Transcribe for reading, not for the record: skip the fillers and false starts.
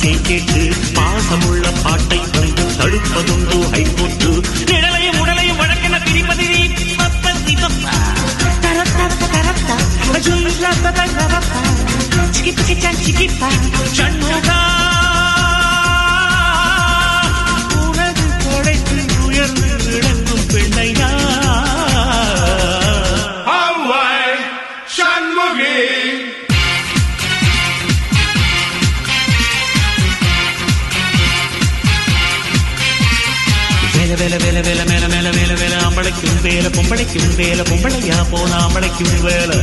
ஆசை கேட்டு பாசமுள்ள பாட்டை வந்து தடுப்பதுண்டு ஹைகோர்ட்டு. நிழலையும் உடலையும் வழக்கென பிரிப்பது சண்முகா உனது கொடைக்கு உயர்ந்து விளங்கும் பெண்ணையா சண்முகி. வேல வேல வேல வேல மேல மேல வேல வேல ஆம்பளைக்கும் வேல பொம்பளைக்கும் வேல பொம்பளையா போன ஆம்பளைக்கும் வேலை.